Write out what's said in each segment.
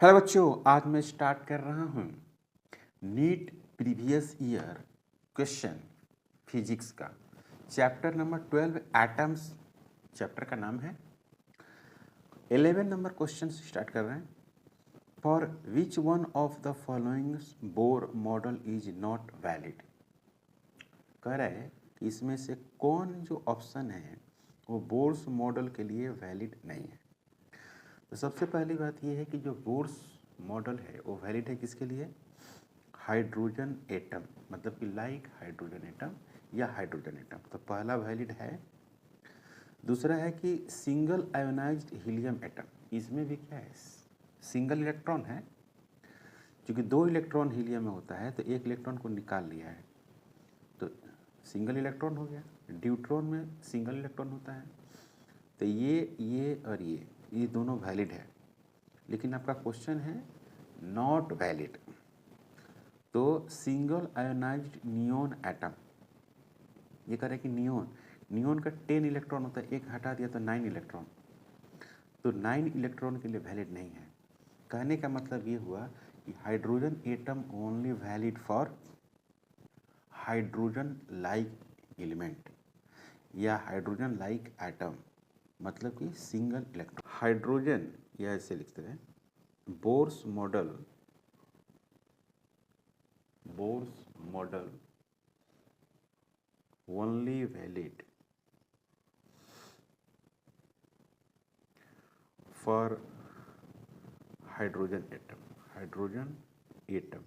Hello बच्चों, आज मैं स्टार्ट कर रहा हूँ NEET previous year question physics का चैप्टर नंबर 12 एटम्स। चैप्टर का नाम है। 11 नंबर क्वेश्चन स्टार्ट कर रहे हैं। For which one of the following Bohr model is not valid. कह रहा है कि इसमें से कौन जो ऑप्शन है वो बोर्स मॉडल के लिए वैलिड नहीं है। तो सबसे पहली बात ये है कि जो बोर्स मॉडल है वो वैलिड है किसके लिए? हाइड्रोजन एटम, मतलब कि लाइक हाइड्रोजन एटम या हाइड्रोजन एटम, तो पहला वैलिड है। दूसरा है कि सिंगल आयोनाइज्ड हीलियम एटम, इसमें भी क्या है? सिंगल इलेक्ट्रॉन है। क्योंकि 2 इलेक्ट्रॉन हीलियम में होता है तो एक इलेक्ट्रॉन को निकाल लिया है तो सिंगल इलेक्ट्रॉन हो गया। ड्यूट्रॉन में सिंगल इलेक्ट्रॉन होता है। तो ये और ये दोनों वैलिड है, लेकिन आपका क्वेश्चन है नॉट वैलिड। तो सिंगल आयोनाइज्ड नियोन एटम, ये कह रहे हैं कि नियोन का 10 इलेक्ट्रॉन होता है, एक हटा दिया तो 9 इलेक्ट्रॉन, तो 9 इलेक्ट्रॉन के लिए वैलिड नहीं है। कहने का मतलब ये हुआ कि hydrogen atom only valid for hydrogen like element या हाइड्रोजन लाइक एटम, मतलब कि सिंगल इलेक्ट्रॉन। हाइड्रोजन या ऐसे लिखते हैं Bohr's model only valid for hydrogen atom,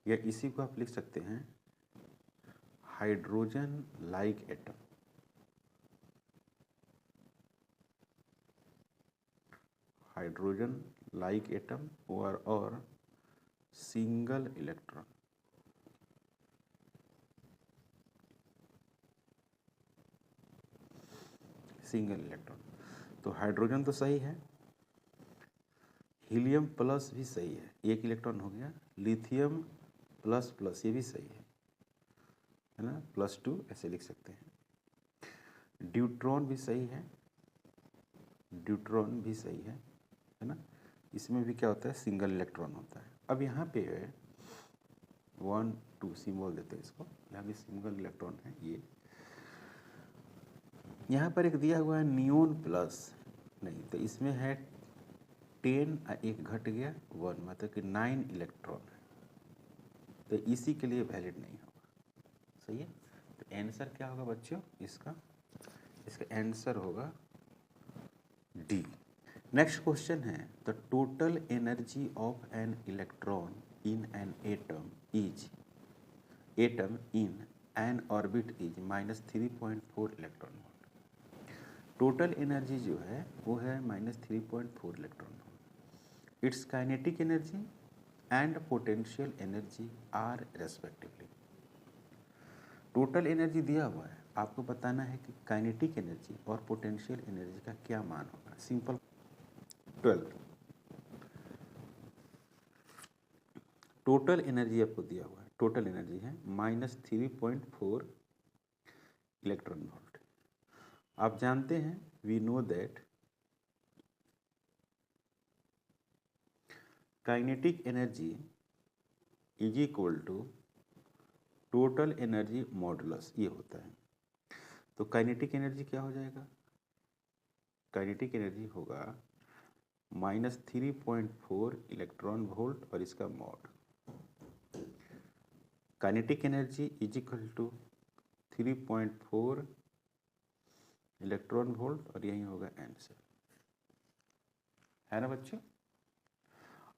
या इसी को आप लिख सकते हैं hydrogen like atom. Hydrogen like atom और सिंगल इलेक्ट्रॉन। तो हाइड्रोजन तो सही है, हीलियम प्लस भी सही है, एक इलेक्ट्रॉन हो गया। लिथियम प्लस प्लस ये भी सही है ना, +2 ऐसे लिख सकते हैं। ड्यूट्रॉन भी सही है, है ना। इसमें भी क्या होता है? सिंगल इलेक्ट्रॉन होता है। अब यहाँ पे 1 2 सिंबल देते हैं इसको, यहाँ भी सिंगल इलेक्ट्रॉन है। ये यहाँ पर एक दिया हुआ है नियोन प्लस, नहीं तो इसमें है 10, एक घट गया 1, मतलब कि 9 इलेक्ट्रॉन है, तो इसी के लिए वैलिड नहीं होगा। सही है। तो आंसर क्या होगा बच्चों? इसका आंसर होगा डी। नेक्स्ट क्वेश्चन है the total energy of an electron in an atom in an orbit is -3.4 electron volt. Total energy जो है वो है -3.4 electron volt. Its kinetic energy and potential energy are respectively. Total energy दिया हुआ है, आपको बताना है कि काइनेटिक एनर्जी और पोटेंशियल एनर्जी का क्या मान होगा। सिंपल 12 टोटल एनर्जी आपको दिया हुआ है, टोटल एनर्जी है -3.4 इलेक्ट्रॉन वोल्ट। आप जानते हैं, we know that kinetic energy is equal to total energy modulus, ये होता है। तो काइनेटिक एनर्जी क्या हो जाएगा? काइनेटिक एनर्जी होगा -3.4 इलेक्ट्रॉन वोल्ट और इसका mod. Kinetic energy is equal to 3.4 electron volt और यही होगा आंसर, है ना बच्चों।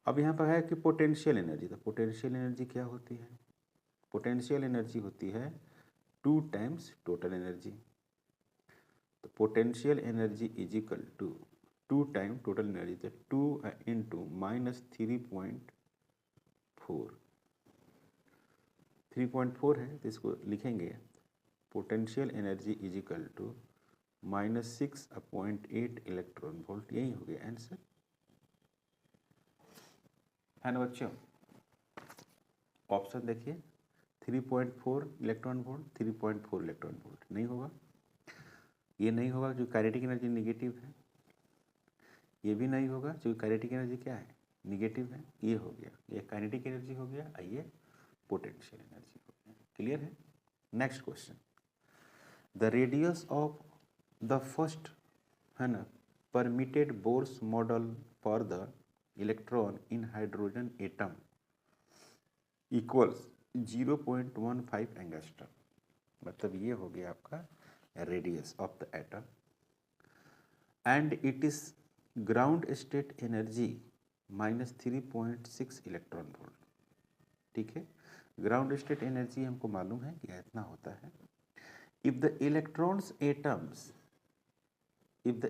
अब यहाँ पर है कि पोटेंशियल एनर्जी, तो पोटेंशियल एनर्जी क्या होती है? पोटेंशियल एनर्जी होती है 2 टाइम्स टोटल एनर्जी। तो potential energy is equal to 2 time total energy, तो 2 इंटू -3.4 है, तो इसको लिखेंगे potential energy is equal to -6.8 electron volt, यही हो गया आंसर, है ना बच्चों। ऑप्शन देखिए 3.4 इलेक्ट्रॉन वोल्ट, 3.4 इलेक्ट्रॉन वोल्ट नहीं होगा, ये नहीं होगा जो काइनेटिक एनर्जी नेगेटिव है, ये भी नहीं होगा क्योंकि काइनेटिक एनर्जी क्या है? निगेटिव है, ये हो गया, ये काइनेटिक एनर्जी हो गया, ये पोटेंशियल एनर्जी हो गया। क्लियर है? Next question, the radius of the first, है ना, permitted Bohr's model for the electron in hydrogen atom equals 0.15 angstrom. मतलब ये हो गया आपका radius of the atom and it is ground state energy -3.6 electron volt. ठीक है, ग्राउंड स्टेट एनर्जी हमको मालूम है कि इतना होता है। If the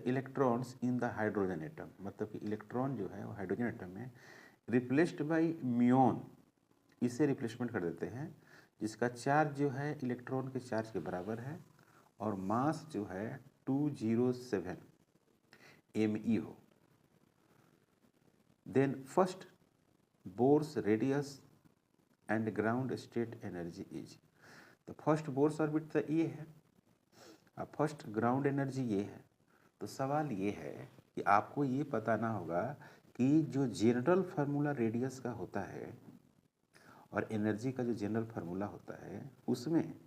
electrons in the hydrogen atom, मतलब कि इलेक्ट्रॉन जो है वो हाइड्रोजन एटम में रिप्लेस्ड बाय म्यून, इसे रिप्लेसमेंट कर देते हैं, जिसका चार्ज जो है इलेक्ट्रॉन के चार्ज के बराबर है और मास जो है 207 Me हो, then first Bohr's radius and ground state energy is. तो फर्स्ट बोर्स ऑर्बिट तो ये है, अब फर्स्ट ग्राउंड एनर्जी ये है। तो सवाल ये है कि आपको ये बताना होगा कि जो जनरल फार्मूला रेडियस का होता है और एनर्जी का जो जनरल फार्मूला होता है उसमें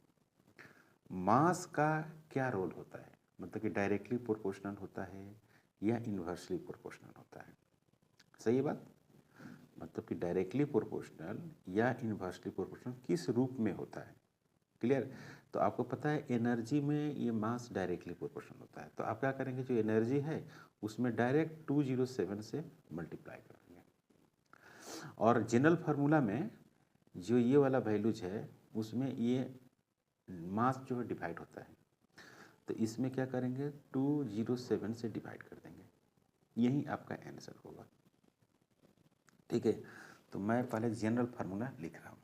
मास का क्या रोल होता है, मतलब कि डायरेक्टली प्रोपोर्शनल होता है या इन्वर्सली प्रोपोर्शनल होता है। सही है बात? मतलब कि डायरेक्टली प्रोपोर्शनल या इन्वर्सली प्रोपोर्शनल किस रूप में होता है। क्लियर? तो आपको पता है एनर्जी में ये मास डायरेक्टली प्रोपोर्शनल होता है, तो आप क्या करेंगे, जो एनर्जी है उसमें डायरेक्ट 207 से मल्टीप्लाई करेंगे और जनरल फार्मूला में जो ये वाला वैल्यूज है उसमें ये मास जो है डिवाइड होता है, तो इसमें क्या करेंगे 207 से डिवाइड कर देंगे, यही आपका आंसर होगा। ठीक है, तो मैं पहले जनरल फार्मूला लिख रहा हूँ।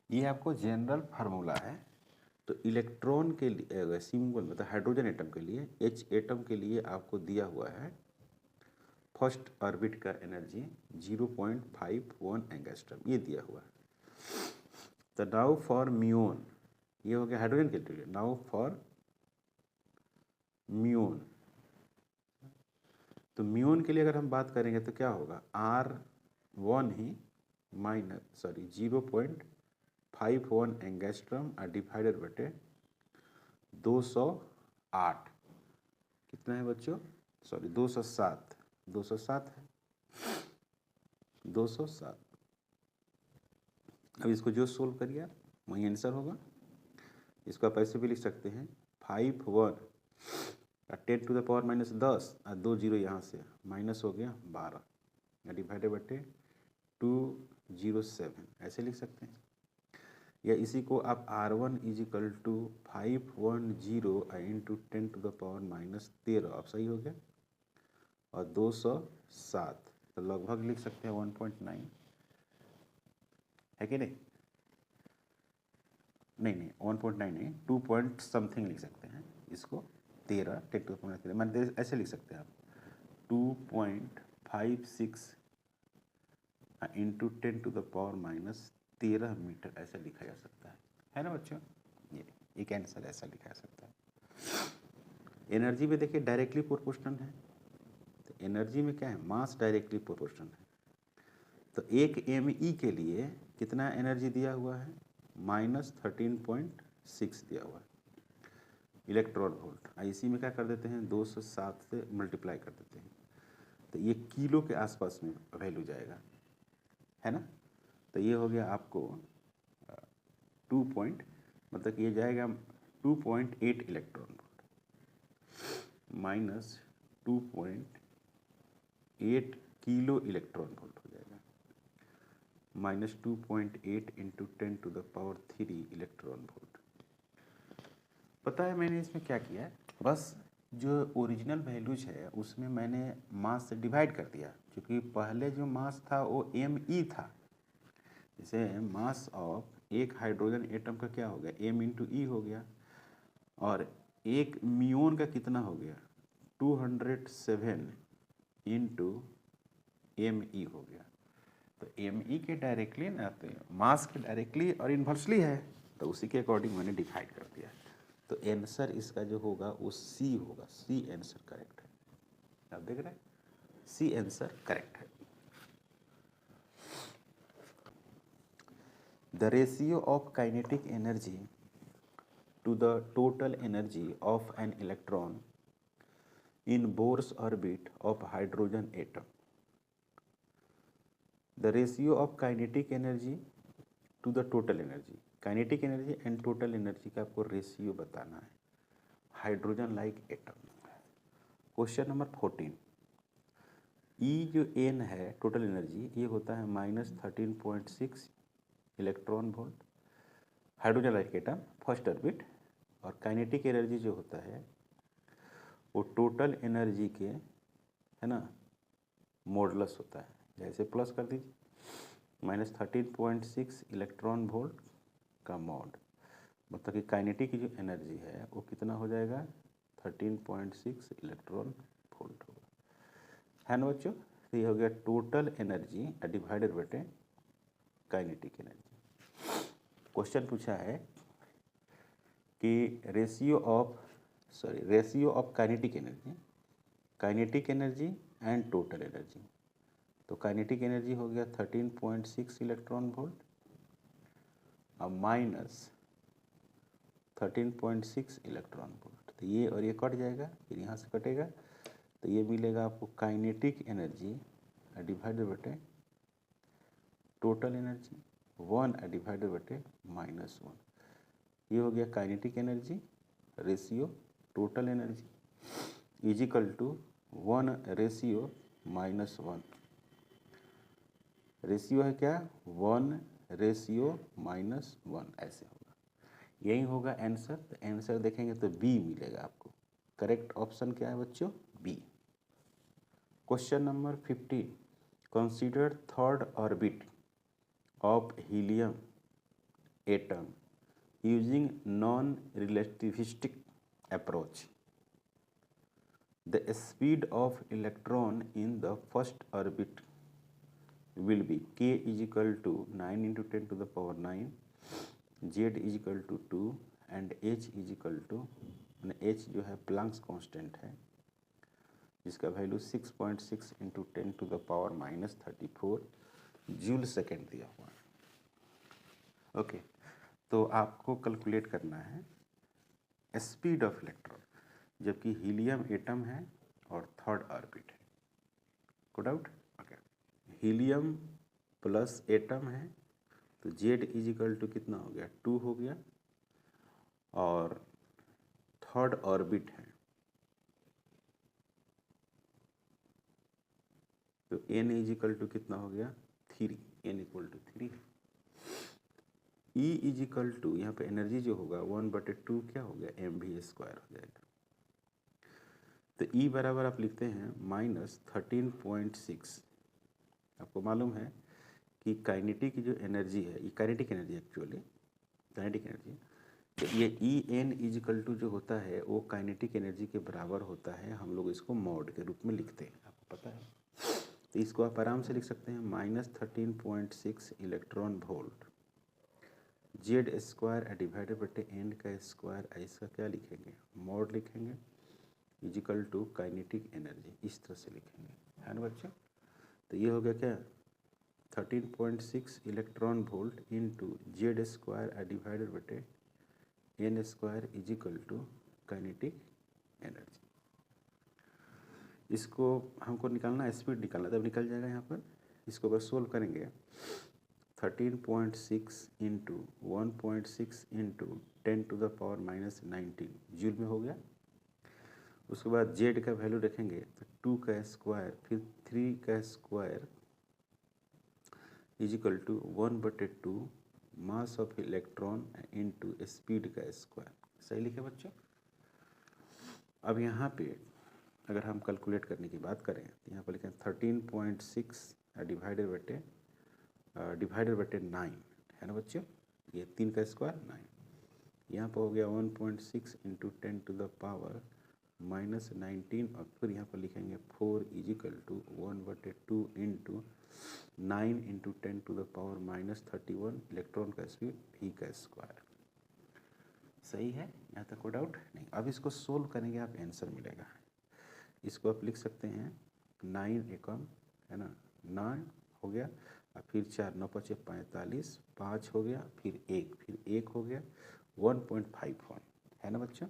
ये आपको जनरल फार्मूला है। तो इलेक्ट्रॉन के लिए सिंबल, मतलब हाइड्रोजन एटम के लिए, H एटम के लिए आपको दिया हुआ है फर्स्ट ऑर्बिट का एनर्जी 0.51 एंगस्ट्रम, ये दिया हुआ है। तो नाउ फॉर म्यून, ये हो गया हाइड्रोजन के लिए। नाउ फॉर म्यून, तो म्यून के लिए अगर हम बात करेंगे तो क्या होगा, R1 ही माइनस 0.51 एंगस्ट्रम डिवाइडेड बटे 208, कितना है बच्चों, 207, 207 है, 207। अब इसको जो सोल्व करिए आप वही आंसर होगा। इसको आप ऐसे भी लिख सकते हैं 51 10 टू द पावर -10 और 2 जीरो यहाँ से माइनस हो गया 12 डिवाइडेड बटे 207, ऐसे लिख सकते हैं। या इसी को आप R1 = 510 into 10 to the power -13, आप सही हो गया, और 207 तो लगभग लिख सकते हैं 1.9, है कि नहीं? नहीं 1.9 नहीं, 2 पॉइंट समथिंग लिख सकते हैं इसको, 13 10 टू द पावर -13, मैंने ऐसे लिख सकते हैं आप 2.56 into 10 to the power -13 metre, ऐसा लिखा जा सकता है ना बच्चों? ये एक आंसर ऐसा लिखा जा सकता है। एनर्जी में देखिए डायरेक्टली प्रोपोर्शनल है, तो एनर्जी में क्या है, मास डायरेक्टली प्रोपोर्शनल है। तो 1 Me के लिए कितना एनर्जी दिया हुआ है, -13.6 दिया हुआ है इलेक्ट्रॉन वोल्ट। इसी में क्या कर देते हैं 207 से मल्टीप्लाई कर देते हैं, तो ये किलो के आसपास में वैल्यू जाएगा, है ना? तो ये हो गया आपको 2 मतलब ये जाएगा 2.8 electron volt 2.8 kilo electron volt हो जाएगा, -2.8 इंटू 10⁻³ इलेक्ट्रॉन वोल्ट। पता है मैंने इसमें क्या किया है, बस जो ओरिजिनल वैल्यूज है उसमें मैंने मास से डिवाइड कर दिया, क्योंकि पहले जो मास था वो me था। जैसे मास ऑफ एक हाइड्रोजन एटम का क्या हो गया, m इंटू ई हो गया, और एक म्यून का कितना हो गया, 207 इंटू me हो गया। तो me के डायरेक्टली ना, तो मास के डायरेक्टली और इन्वर्सली है, तो उसी के अकॉर्डिंग मैंने डिवाइड कर दिया। तो आंसर इसका जो होगा वो सी होगा, सी आंसर करेक्ट है। आप देख रहे हैं, सी आंसर करेक्ट है। The ratio of kinetic energy to the total energy of an electron in Bohr's orbit of hydrogen atom. The ratio of kinetic energy to the total energy. Kinetic energy and total energy का आपको ratio बताना है hydrogen like atom. Question number 14, E जो N है total energy, ये होता है -13.6 electron volt, hydrogen like atom first orbit. और काइनेटिक एनर्जी जो होता है वो टोटल एनर्जी के, है ना, मॉडुलस होता है। जैसे प्लस कर दीजिए, -13.6 इलेक्ट्रॉन वोल्ट का मॉड, मतलब कि काइनेटिक की जो एनर्जी है वो कितना हो जाएगा, 13.6 इलेक्ट्रॉन वोल्ट होगा, है ना बच्चों। तो ये हो गया टोटल एनर्जी डिवाइडेड बटे काइनेटिक एनर्जी। क्वेश्चन पूछा है कि ratio of kinetic energy and total energy. तो काइनेटिक एनर्जी हो गया 13.6 इलेक्ट्रॉन वोल्ट और -13.6 इलेक्ट्रॉन वोल्ट। तो ये और ये कट जाएगा, फिर यहाँ से कटेगा, तो ये मिलेगा आपको काइनेटिक एनर्जी डिवाइडेड बटे टोटल एनर्जी 1 डिवाइडेड बटे -1। ये हो गया kinetic energy ratio total energy equal to 1 ratio -1। Ratio है क्या, 1 रेशियो -1, ऐसे होगा, यही होगा आंसर। तो आंसर देखेंगे तो बी मिलेगा आपको। करेक्ट ऑप्शन क्या है बच्चों, B. Question number 15, consider third orbit of helium atom using non relativistic approach. The speed of electron in the first orbit will be k is equal to 9 into 10 to the power 9, z is equal to 2 and h is equal to, h जो है planks constant है जिसका value 6.6 into 10 to the power -34 joule second दिया हुआ है। Okay, तो आपको calculate करना है स्पीड ऑफ इलेक्ट्रॉन, जबकि हीलियम एटम है और थर्ड ऑर्बिट है। को doubt? Okay, helium plus atom है तो जेड इजिकल टू कितना हो गया, 2 हो गया, और थर्ड ऑर्बिट है तो एन इजिकल टू कितना हो गया, 3, N equal to 3। E equal to, यहाँ पे एनर्जी जो होगा 1/2 क्या हो गया, mv² हो जाएगा। तो ई बराबर आप लिखते हैं -13.6। आपको मालूम है कि काइनेटिक की जो एनर्जी है, ये kinetic energy actually, kinetic energy, तो ये ई एन इजिकल टू जो होता है वो काइनेटिक एनर्जी के बराबर होता है। हम लोग इसको मॉड के रूप में लिखते हैं, आपको पता है। तो इसको आप आराम से लिख सकते हैं -13.6 इलेक्ट्रॉन वोल्ट Z² डिवाइडेड बटे एन का स्क्वायर, इसका क्या लिखेंगे, मॉड लिखेंगे, इजिकल टू काइनेटिक एनर्जी, इस तरह से लिखेंगे, है ना बच्चों। तो ये हो गया क्या, 13.6 electron volt into Z² divided बटे n² is equal to kinetic energy. इसको हमको निकालना है, स्पीड निकालना, तब निकल जाएगा यहाँ पर। इसको अगर सोल्व करेंगे 13.6 into 1.6 into 10 to the power -19 joule में हो गया, उसके बाद जेड का वैल्यू रखेंगे तो 2 का स्क्वायर फिर 3 का square is equal to 1/2 mass of electron into speed का स्क्वायर। सही लिखे बच्चों। अब यहाँ पे अगर हम कैलकुलेट करने की बात करें तो यहाँ पर लिखें 13.6 डिवाइडेड बटे 9 है ना बच्चों। ये 3 का स्क्वायर 9, यहाँ पर हो गया 1.6 इंटू 10 टू द पावर -19 और फिर यहाँ पर लिखेंगे 4 is equal to 1/2 into 9 into 10 to the power -31 electron का स्पीड v का स्क्वायर। सही है, यहाँ तक कोई डाउट नहीं। अब इसको सोल्व करेंगे आप आंसर मिलेगा। इसको आप लिख सकते हैं 9 एकम है ना, 9 हो गया और फिर 4 9 5 45 5 हो गया फिर 1 हो गया 1.51 है ना बच्चों,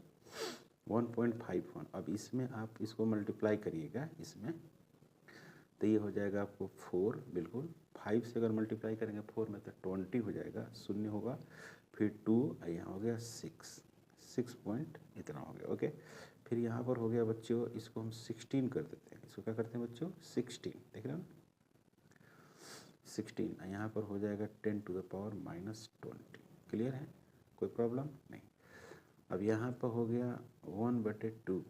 1.51। अब इसमें आप इसको मल्टीप्लाई करिएगा इसमें तो ये हो जाएगा आपको 4, बिल्कुल 5 से अगर मल्टीप्लाई करेंगे 4 में तो 20 हो जाएगा, 0 होगा फिर 2 यहाँ हो गया 6 पॉइंट इतना हो गया। ओके, फिर यहाँ पर हो गया बच्चों, इसको हम 16 कर देते हैं। इसको क्या करते हैं बच्चों 16, देख रहे हो 16, यहाँ पर हो जाएगा 10 टू द पावर -20। क्लियर है, कोई प्रॉब्लम नहीं। अब यहाँ पर हो गया 1/2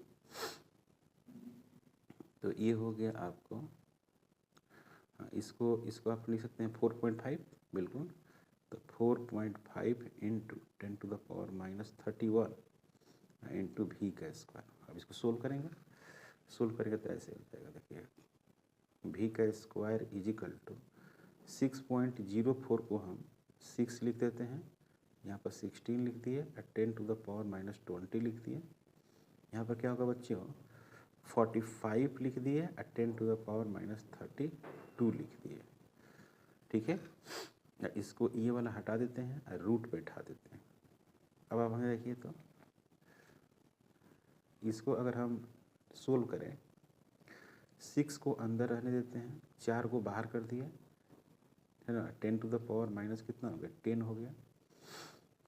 तो ये हो गया आपको, इसको आप लिख सकते हैं 4.5, बिल्कुल। तो 4.5 into 10 to the power -31 into v का स्क्वायर। अब इसको सोल्व करेंगे तो ऐसे हो जाएगा, देखिए v का स्क्वायर इज इक्वल टू 6.04 को हम 6 लिख देते हैं, यहाँ पर 16 लिख दिए और 10 टू द पावर -20 लिख दिए। यहाँ पर क्या होगा बच्चों 45 लिख दिए और 10 टू द पावर -32 लिख दिए। ठीक है, इसको ये वाला हटा देते हैं और रूट पे बैठा देते हैं। अब आप हमें देखिए तो इसको अगर हम सोल्व करें 6 को अंदर रहने देते हैं, 4 को बाहर कर दिए है ना, 10 टू द पावर माइनस कितना हो गया 10 हो गया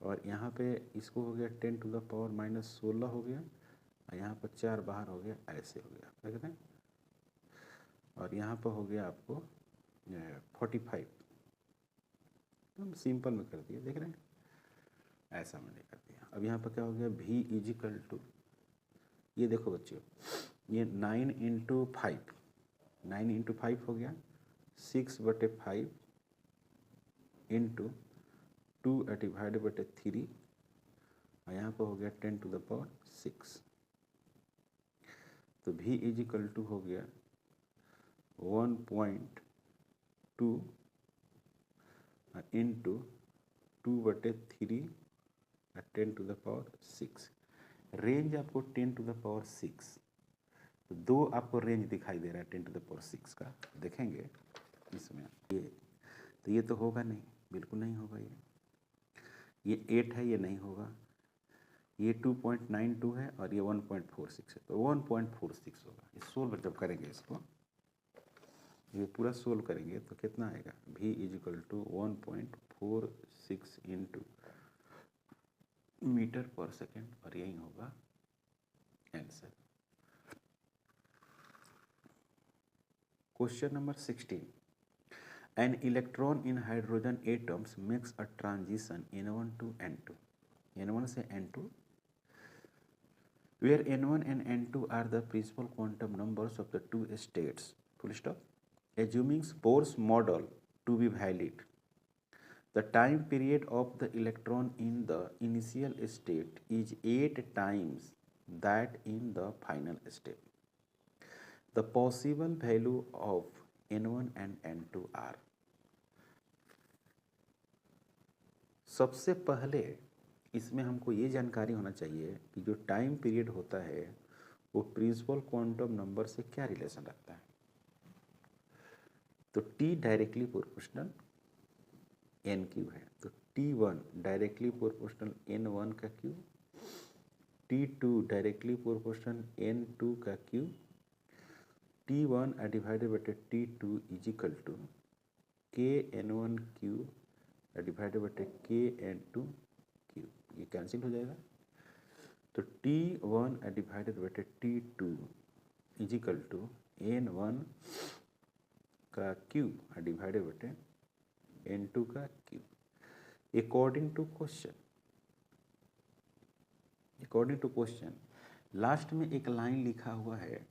और यहाँ पे इसको हो गया 10 टू द पावर -16 हो गया और यहाँ पर 4 बाहर हो गया, ऐसे हो गया, देख रहे हैं। और यहाँ पर हो गया आपको 45, हम सिंपल में कर दिए, देख रहे हैं ऐसा मैंने कर दिया। अब यहाँ पर क्या हो गया v इज इक्वल टू, ये देखो बच्चों ये 9 इंटू 5 हो गया 6/5 इंटू 2 डिवाइडेड बटे 3 और यहाँ पर हो गया 10 टू द पावर 6। तो v इज इक्वल टू हो गया 1.2 इंटू 2/3 और 10 टू द पावर 6। रेंज आपको 10 टू द पावर 6, तो 2 आपको रेंज दिखाई दे रहा है 10 टू द पावर 6 का, देखेंगे इसमें ये तो होगा नहीं, बिल्कुल नहीं होगा। ये 8 है, ये नहीं होगा। ये 2.92 है और ये 1.46 है, तो 1.46 होगा। इस सोल्व जब करेंगे इसको, ये पूरा सोल्व करेंगे तो कितना आएगा v is equal to 1.46 into metre पर सेकेंड और यही होगा answer. Question number 16, an electron in hydrogen atoms makes a transition N1 to N2, N1 से N2, where N1 and N2 are the principal quantum numbers of the two states, full stop. Assuming Bohr's model to be valid, the time period of the electron in the initial state is 8 times that in the final state. The possible value of N1 and N2 are. सबसे पहले इसमें हमको ये जानकारी होना चाहिए कि जो टाइम पीरियड होता है वो प्रिंसिपल क्वांटम नंबर से क्या रिलेशन रखता है। तो T डायरेक्टली प्रोपोर्शनल N³ है, तो T1 डायरेक्टली प्रोपोर्शनल N1 का cube, T2 directly proportional N2 का क्यूब, T1 डिवाइडेड बटे T2 is equal to KN1 cube divided बटे KN2 क्यूब। ये कैंसिल हो जाएगा तो T1 डिवाइडेड बटे T2 इजिकल टू N1 का क्यूब डिवाइडेड बटे N2 का cube. According to question last में एक लाइन लिखा हुआ है,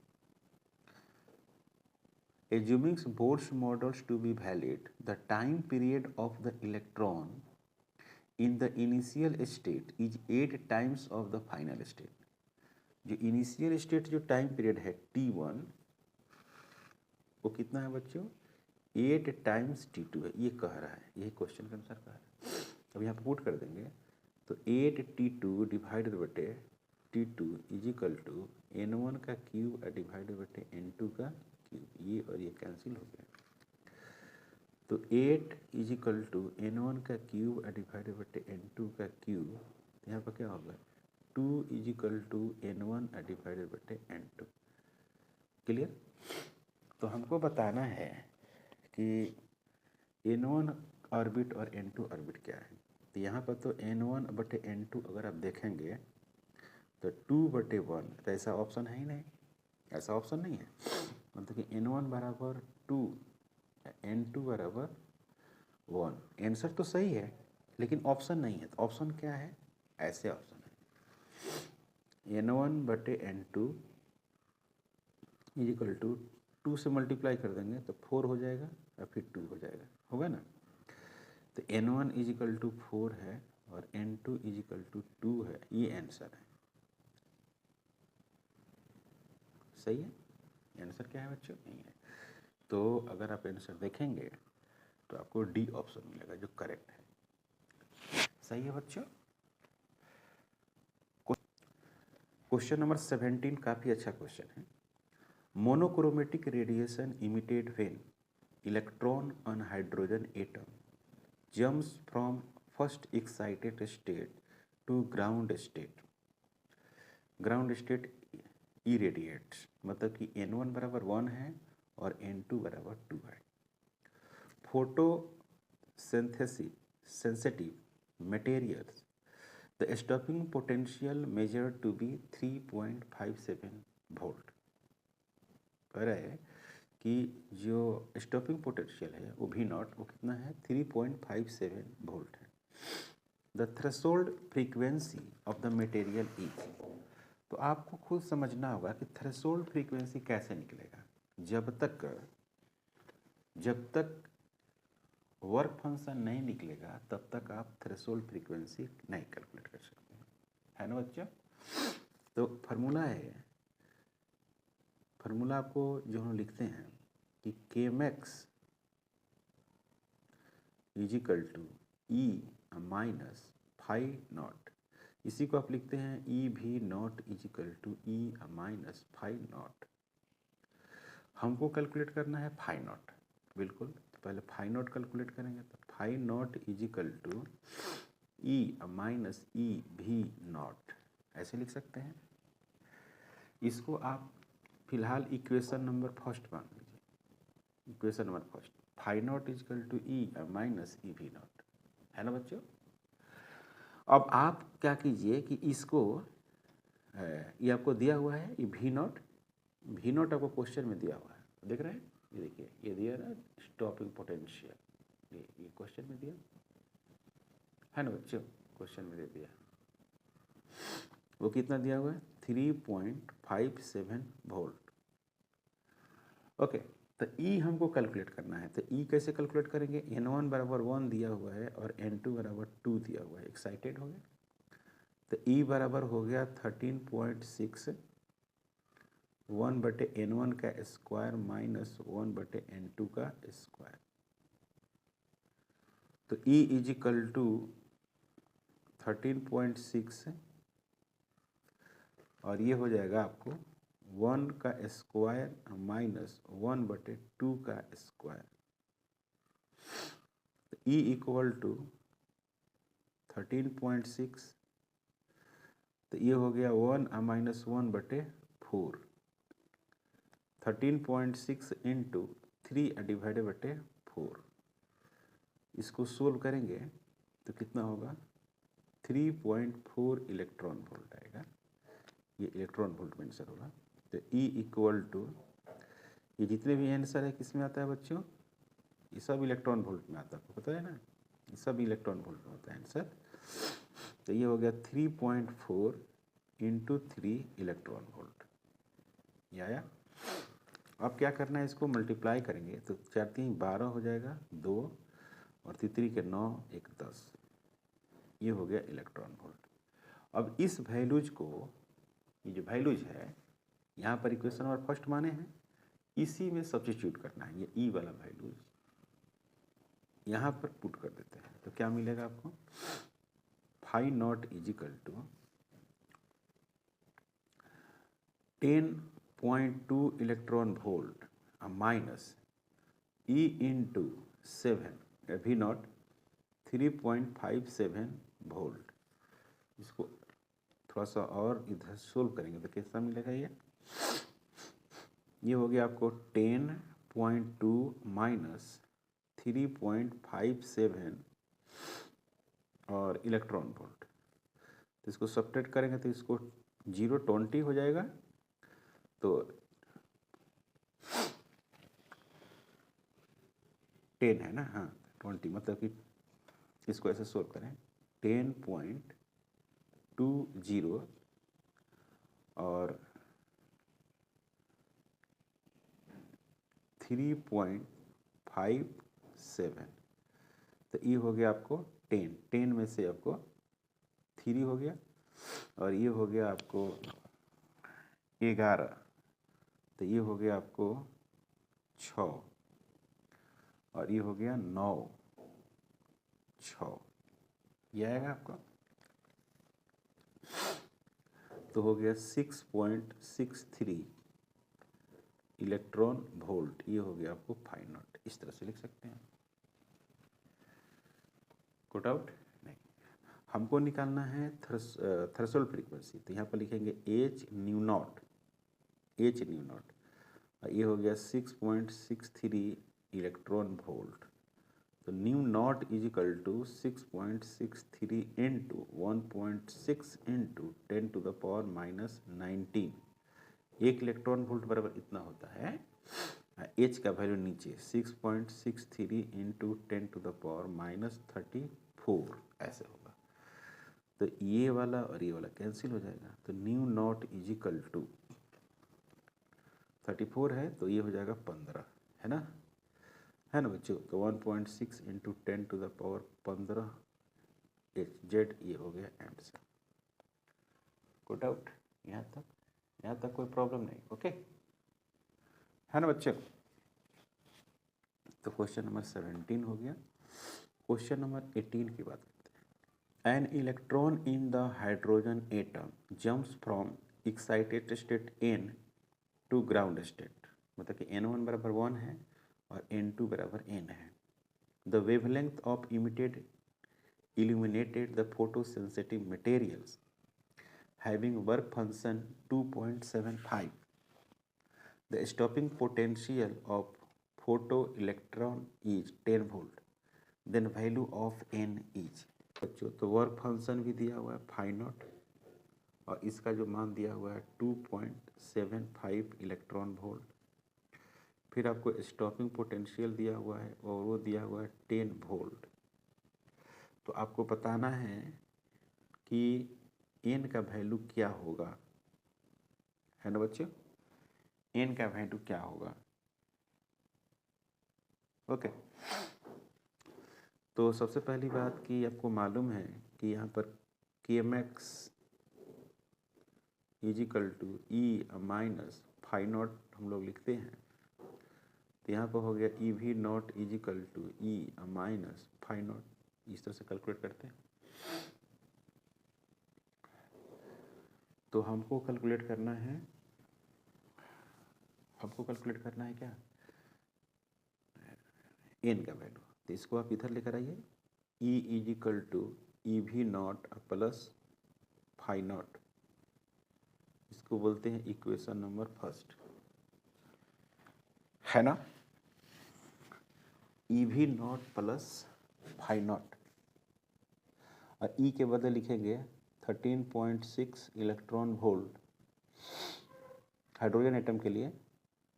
assuming Bohr's models to be valid, the time period of the electron in the initial state is 8 times of the final state। जो initial state जो time period है T1 वो कितना है बच्चों, 8 टाइम्स T2 है, ये कह रहा है, यही क्वेश्चन के अनुसार कह रहा है। अब यहाँ पुट कर देंगे तो 8T2 डिवाइडेड बटे T2 इजिकल टू N1 का क्यूब डिवाइडेड बटे N2 का क्यूब, ये और ये कैंसिल हो गया। तो 8 इजिकल टू N1 का क्यूब डिवाइडेड बटे N2 का क्यूब, यहाँ पर क्या होगा 2 इजिकल टू N1 डिवाइडेड बटे N2। क्लियर। तो हमको बताना है कि N1 ऑर्बिट और N2 ऑर्बिट क्या है। तो यहाँ पर तो N1 बटे N2 अगर आप देखेंगे तो 2/1, तो ऐसा ऑप्शन है ही नहीं, ऐसा ऑप्शन नहीं है। मतलब कि N1 बराबर 2, N2 बराबर 1। आंसर तो सही है लेकिन ऑप्शन नहीं है। तो ऑप्शन क्या है, ऐसे ऑप्शन है N1 बटे N2 इजिकल टू 2 से मल्टीप्लाई कर देंगे तो 4 हो जाएगा और फिर 2 हो जाएगा, होगा ना। तो N1 इजिकल टू 4 है और N2 इजिकल टू 2 है, ये आंसर है। सही है। आंसर क्या है बच्चों, नहीं है। तो अगर आप आंसर देखेंगे तो आपको डी ऑप्शन मिलेगा जो करेक्ट है। सही है बच्चों। क्वेश्चन नंबर 17 काफ़ी अच्छा क्वेश्चन है। Monochromatic radiation emitted when electron on hydrogen atom jumps from first excited state to ground state. Ground state irradiates, मतलब कि N1 बराबर 1 है और N2 बराबर 2 है। Photo sensitive materials the stopping potential measure to be 3.57 volt. कह रहा है कि जो स्टॉपिंग पोटेंशियल है वो V नॉट वो कितना है 3.57 वोल्ट है। The threshold frequency of the material is. तो आपको खुद समझना होगा कि थ्रेशोल्ड फ्रीक्वेंसी कैसे निकलेगा। जब तक वर्क फंक्शन नहीं निकलेगा तब तक आप थ्रेशोल्ड फ्रीक्वेंसी नहीं कैलकुलेट कर सकते हैं, है ना बच्चों। तो फार्मूला आपको जो हम लिखते हैं कि Kmax equal to E minus phi not, इसी को आप लिखते हैं EV not equal to E minus phi not. हमको कैलकुलेट करना है फाई नॉट, बिल्कुल। तो पहले फाई नॉट कैलकुलेट करेंगे तो phi not equal to E minus EV not, ऐसे लिख सकते हैं। इसको आप फिलहाल इक्वेशन नंबर फर्स्ट मान लीजिए। Equation number first, phi not equal to E minus EV not, है ना बच्चों। अब आप क्या कीजिए कि इसको ये आपको दिया हुआ है, ये V नॉट आपको क्वेश्चन में दिया हुआ है, देख रहे हैं। ये देखिए, ये दिया ना स्टॉपिंग पोटेंशियल, ये क्वेश्चन में दिया है ना बच्चों, क्वेश्चन में दे दिया। वो कितना दिया हुआ है 3.57 वोल्ट। ओके, तो E हमको कैलकुलेट करना है। तो E कैसे कैलकुलेट करेंगे, N1 बराबर 1 दिया हुआ है और N2 बराबर 2 दिया हुआ है। एक्साइटेड हो गया तो E बराबर हो गया 13.6 1 बटे N1 का स्क्वायर माइनस 1 बटे N2 का स्क्वायर। तो E इजिकल टू 13.6 और ये हो जाएगा आपको 1 का स्क्वायर माइनस 1 बटे 2 का स्क्वायर। तो E इक्वल टू 13.6, तो ये हो गया 1 माइनस 1 बटे 4। 13.6 इंटू 3 डिवाइडेड बटे 4, इसको सोल्व करेंगे तो कितना होगा 3.4 इलेक्ट्रॉन वोल्ट आएगा। ये इलेक्ट्रॉन वोल्ट में आंसर होगा। तो E इक्वल टू, ये जितने भी आंसर है किस में आता है बच्चों, ये सब इलेक्ट्रॉन वोल्ट में आता है, आपको पता है ना, ये सब इलेक्ट्रॉन वोल्ट में होता है आंसर। तो ये हो गया 3.4 इंटू 3 इलेक्ट्रॉन वोल्ट, ये आया। अब क्या करना है, इसको मल्टीप्लाई करेंगे तो 4 3 12 हो जाएगा, 2 और 3 के 9 1 10, ये हो गया इलेक्ट्रॉन वोल्ट। अब इस वैल्यूज को, ये जो वैल्यूज है यहाँ पर इक्वेशन नंबर फर्स्ट माने हैं, इसी में सब्स्टिट्यूट करना है। ये ई वाला वैल्यूज यहाँ पर पुट कर देते हैं तो क्या मिलेगा आपको, phi not is equal to 10.2 electron volt minus E into 7 V not 3.57 volt. इसको थोड़ा सा और इधर सोल्व करेंगे तो कैसा मिलेगा, ये हो गया आपको 10.2 माइनस 3.57 और इलेक्ट्रॉन वोल्ट। तो इसको सब्ट्रैक्ट करेंगे तो इसको 0 20 हो जाएगा। तो 10 है ना, हाँ 20, मतलब कि इसको ऐसे सोल्व करें 10.20 और 3.57, तो ये हो गया आपको 10 में से आपको 3 हो गया और ये हो गया आपको 11, तो ये हो गया आपको 6 और ये हो गया 9 6, ये आएगा आपका। तो हो गया 6.63 इलेक्ट्रॉन वोल्ट, ये हो गया आपको फाई नॉट। इस तरह से लिख सकते हैं। कोट आउट नहीं, हमको निकालना है थ्रेशोल्ड फ्रीक्वेंसी, तो यहाँ पर लिखेंगे H nu not, H nu not, ये हो गया 6.63 इलेक्ट्रॉन वोल्ट। तो nu not is equal to 6.63 into 1.6 into 10 to the power minus 19। एक इलेक्ट्रॉन वोल्ट बराबर इतना होता है, एच का वैल्यू नीचे 6.63 into 10 to the power minus 34 ऐसे होगा। तो ये वाला और ये वाला कैंसिल हो जाएगा। तो nu not is equal to 34 है तो ये हो जाएगा 15, है ना बच्चों। तो 1.6 into 10 to the power 15 H Z, ये हो गया आंसर। गुड आउट, यहाँ तक कोई प्रॉब्लम नहीं, ओके है ना बच्चों। तो क्वेश्चन नंबर 17 हो गया। क्वेश्चन नंबर 18 की बात करते हैं। An electron in the hydrogen atom jumps from excited state n to ground state, मतलब कि n1 बराबर 1 है और n2 बराबर n है। The wavelength of emitted illuminated the photosensitive materials having work function 2.75. The stopping potential of photoelectron is 10 volt. Then value of n is, बच्चों तो work function भी दिया हुआ है फाई नॉट और इसका जो मान दिया हुआ है 2.75 इलेक्ट्रॉन वोल्ट। फिर आपको स्टॉपिंग पोटेंशियल दिया हुआ है और वो दिया हुआ है 10 वोल्ट। तो आपको बताना है कि n का वैल्यू क्या होगा, है ना बच्चों, n का वैल्यू क्या होगा। ओके, तो सबसे पहली बात कि आपको मालूम है कि यहाँ पर kmax is equal to E minus phi not हम लोग लिखते हैं। तो यहाँ पर हो गया E V not is equal to E minus phi not, इस तरह से कैलकुलेट करते हैं। तो हमको कैलकुलेट करना है क्या, n का वैल्यू। तो इसको आप इधर लेकर आइए, e is equal to E V not plus phi not, इसको बोलते हैं इक्वेशन नंबर फर्स्ट, है ना। E V not plus phi not और ई के बदले लिखेंगे 13.6 इलेक्ट्रॉन वोल्ट हाइड्रोजन एटम के लिए,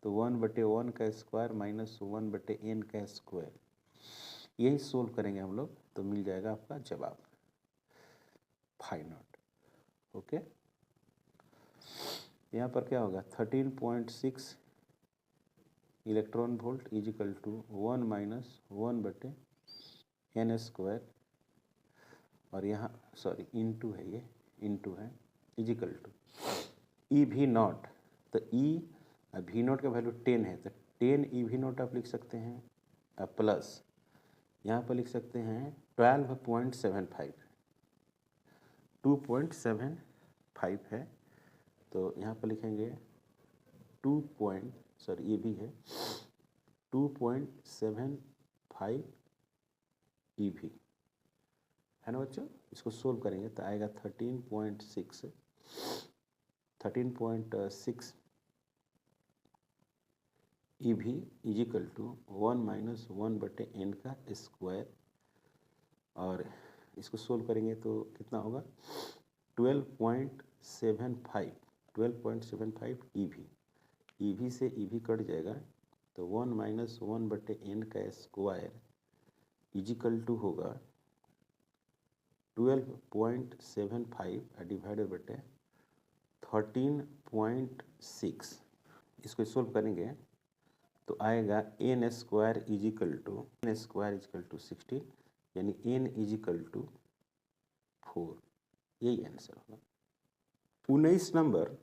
तो 1/1 का स्क्वायर माइनस 1/n का स्क्वायर, यही सोल्व करेंगे हम लोग तो मिल जाएगा आपका जवाब 5 नॉट। ओके, यहाँ पर क्या होगा 13.6 electron volt is equal to 1 minus 1/n square, और यहाँ सॉरी इंटू है, ये इंटू है, इज इक्वल टू ई भी नॉट, तो ई वी नॉट का वैल्यू 10 है तो 10 ई वी नॉट आप लिख सकते हैं, प्लस यहाँ पर लिख सकते हैं 12.75, 2.75 है, तो यहाँ पर लिखेंगे 2 ये भी है 2.75 ई भी है ना बच्चों। इसको सोल्व करेंगे तो आएगा 13.6 ई भी is equal to 1 minus 1/n का स्क्वायर, और इसको सोल्व करेंगे तो कितना होगा 12.75 ई भी से ई भी कट जाएगा, तो 1 माइनस 1/n का स्क्वायर इज इक्वल टू होगा 12.75 डिवाइडेड बटे 13.6। इसको सोल्व करेंगे तो आएगा n square is equal to 16, यानी n इज इक्वल टू 4, यही आंसर होगा। 19 number,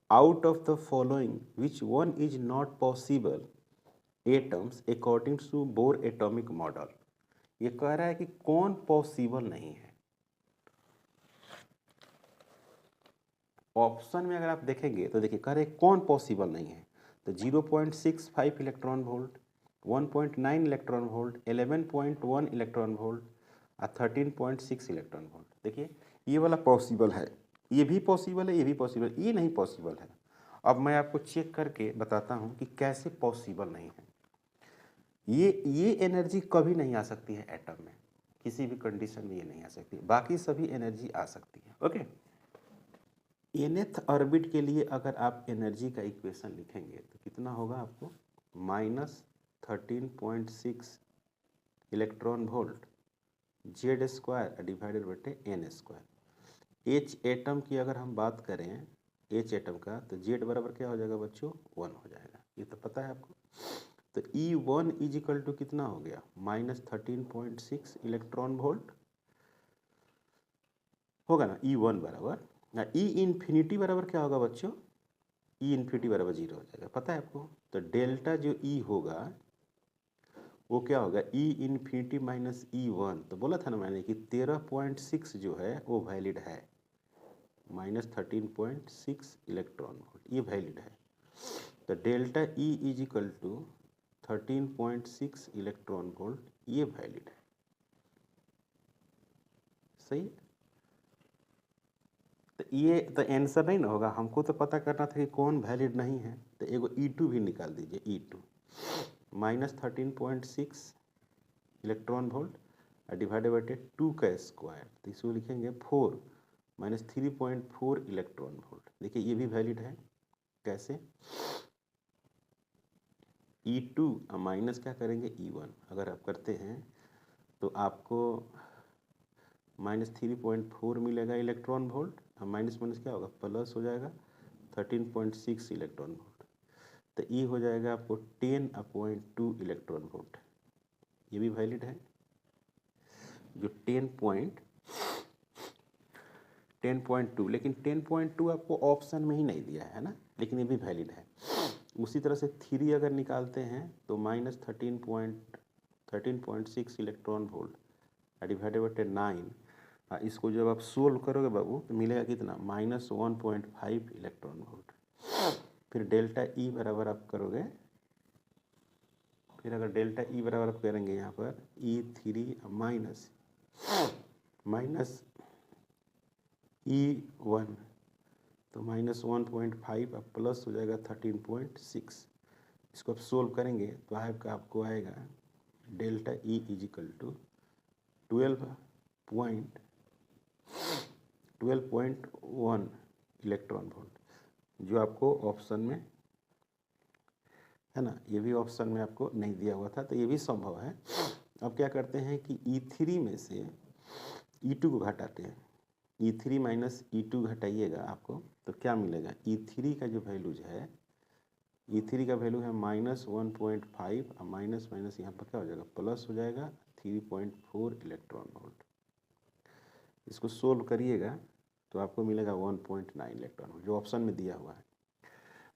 out of the following which one is not possible atoms according to Bohr atomic model. ये कह रहा है कि कौन पॉसिबल नहीं है। ऑप्शन में अगर आप देखेंगे तो देखिए कह रहे कौन पॉसिबल नहीं है, तो 0.65 electron volt, 1.9 electron volt, 11.1 electron volt और 13.6 इलेक्ट्रॉन वोल्ट। देखिए ये वाला पॉसिबल है, ये भी पॉसिबल है, ये भी पॉसिबल, ये नहीं पॉसिबल है। अब मैं आपको चेक करके बताता हूँ कि कैसे पॉसिबल नहीं है। ये एनर्जी कभी नहीं आ सकती है एटम में, किसी भी कंडीशन में ये नहीं आ सकती, बाकी सभी एनर्जी आ सकती है। ओके, nth ऑर्बिट के लिए अगर आप एनर्जी का इक्वेशन लिखेंगे तो कितना होगा आपको -13.6 electron volt Z square divided बटे एन स्क्वायर। एच एटम की अगर हम बात करें एच एटम का, तो जेड बराबर क्या हो जाएगा बच्चों 1 हो जाएगा, ये तो पता है आपको। तो E1 इज इक्वल टू कितना हो गया -13.6 इलेक्ट्रॉन वोल्ट होगा ना, E1 बराबर ना। ई इन्फिनिटी बराबर क्या होगा बच्चों, ई इन्फिनिटी बराबर 0 हो जाएगा, पता है आपको। तो डेल्टा जो ई होगा वो क्या होगा ई इन्फिनिटी माइनस E1, तो बोला था ना मैंने कि 13.6 जो है वो वैलिड है, -13.6 इलेक्ट्रॉन वोल्ट ये वैलिड है। तो delta E is equal to 13.6 electron volt ये वैलिड है, सही है। तो ये तो आंसर नहीं ना होगा, हमको तो पता करना था कि कौन वैलिड नहीं है। तो एगो E2 भी निकाल दीजिए, E2 -13.6 electron volt divided by 2 का स्क्वायर, तो इसको लिखेंगे 4 -3.4 इलेक्ट्रॉन वोल्ट। देखिए ये भी वैलिड है, कैसे E2 माइनस क्या करेंगे E1, अगर आप करते हैं तो आपको -3.4 मिलेगा इलेक्ट्रॉन वोल्ट, और माइनस माइनस क्या होगा प्लस हो जाएगा 13.6 इलेक्ट्रॉन वोल्ट। तो ये हो जाएगा आपको 10/2 इलेक्ट्रॉन वोल्ट, ये भी वैलिड है। जो 10.2, लेकिन 10.2 आपको ऑप्शन में ही नहीं दिया है ना, लेकिन ये भी वैलिड है। उसी तरह से 3 अगर निकालते हैं तो -13.6 इलेक्ट्रॉन वोल्ट डिवाइडेड बाई 9, इसको जब आप सोल्व करोगे बाबू तो मिलेगा कितना -1.5 इलेक्ट्रॉन वोल्ट। फिर डेल्टा ई बराबर आप करोगे, फिर अगर डेल्टा ई बराबर आप करेंगे यहाँ पर E3 माइनस E1, तो -1.5 अब प्लस हो जाएगा 13.6। इसको आप सोल्व करेंगे तो आपको आएगा delta E is equal to 12.1 electron volt. जो आपको ऑप्शन में है ना, ये भी ऑप्शन में आपको नहीं दिया हुआ था, तो ये भी संभव है। अब क्या करते हैं कि E3 में से E2 को घटाते हैं। E3 माइनस E2 घटाइएगा आपको तो क्या मिलेगा, E3 का जो वैल्यूज है, E3 का वैल्यू है -1.5 और माइनस माइनस यहाँ पर क्या हो जाएगा, प्लस हो जाएगा 3.4 इलेक्ट्रॉन वोल्ट। इसको सोल्व करिएगा तो आपको मिलेगा 1.9 इलेक्ट्रॉन वोल्ट, जो ऑप्शन में दिया हुआ है।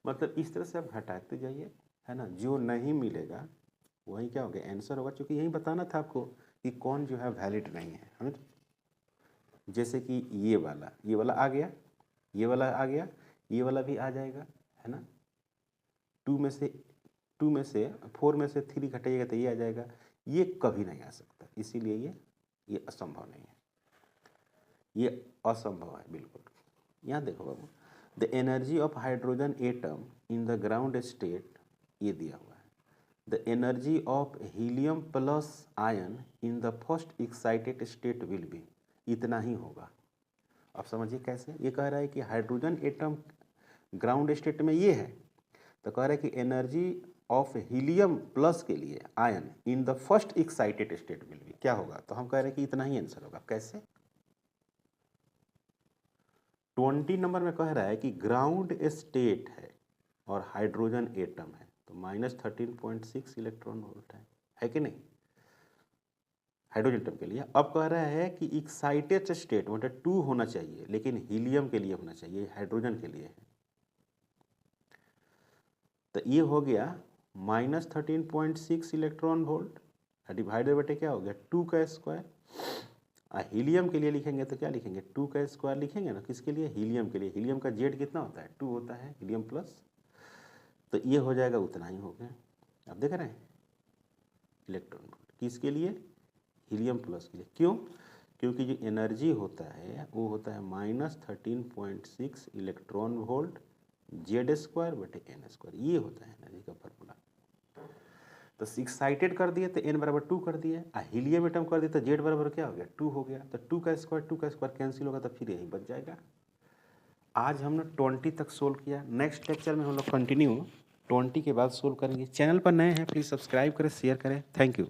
मतलब इस तरह से आप घटाते जाइए, है ना, जो नहीं मिलेगा वही क्या हो गया, आंसर होगा। क्योंकि यही बताना था आपको कि कौन जो है वैलिड नहीं है, हमें तो जैसे कि ये वाला आ गया, ये वाला आ गया, ये वाला भी आ जाएगा, है ना। 2 में से 4 में से 3 घटाइएगा तो ये आ जाएगा। ये कभी नहीं आ सकता, इसीलिए ये असंभव नहीं है, ये असंभव है बिल्कुल। यहाँ देखो बाबू, the energy of hydrogen atom in the ground state, ये दिया हुआ है। The energy of helium plus ion in the first excited state will be, इतना ही होगा। अब समझिए कैसे, ये कह रहा है कि हाइड्रोजन एटम ग्राउंड स्टेट में ये है, तो कह रहा है कि एनर्जी ऑफ हीलियम प्लस के लिए ion in the first excited state will B, क्या होगा, तो हम कह रहे हैं कि इतना ही आंसर होगा। कैसे, 20 नंबर में कह रहा है कि ग्राउंड स्टेट है और हाइड्रोजन एटम है, तो -13.6 इलेक्ट्रॉन वोल्ट है कि नहीं, हाइड्रोजन एटम के लिए। अब कह रहा है कि एक्साइटेड स्टेट मतलब 2 होना चाहिए, लेकिन हीलियम के लिए होना चाहिए, हाइड्रोजन के लिए है। तो ये हो गया -13.6 इलेक्ट्रॉन वोल्ट डिवाइडेड बटे क्या हो गया 2 का स्क्वायर। हीलियम के लिए लिखेंगे तो क्या लिखेंगे, 2 का स्क्वायर लिखेंगे ना, किसके लिए, हीलियम के लिए। हीलियम का जेड कितना होता है, 2 होता है, हीलियम प्लस, तो ये हो जाएगा उतना ही हो गया। आप देख रहे हैं, इलेक्ट्रॉन वोल्ट किसके लिए, हीलियम प्लस के लिए। क्यों, क्योंकि जो एनर्जी होता है वो होता है -13.6 इलेक्ट्रॉन वोल्ट जेड स्क्वायर बटे एन स्क्वायर, ये होता है एनर्जी का फॉर्मूला। तो एक्साइटेड कर दिए तो एन बराबर 2 कर दिए, हीलियम एटम कर दिए तो जेड बराबर क्या हो गया 2 हो गया, तो 2 का स्क्वायर कैंसिल होगा, तो फिर यही बच जाएगा। आज हमने 20 तक सोल्व किया। नेक्स्ट लेक्चर में हम लोग कंटिन्यू 20 के बाद सोल्व करेंगे। चैनल पर नए हैं प्लीज़ सब्सक्राइब करें, शेयर करें। Thank you.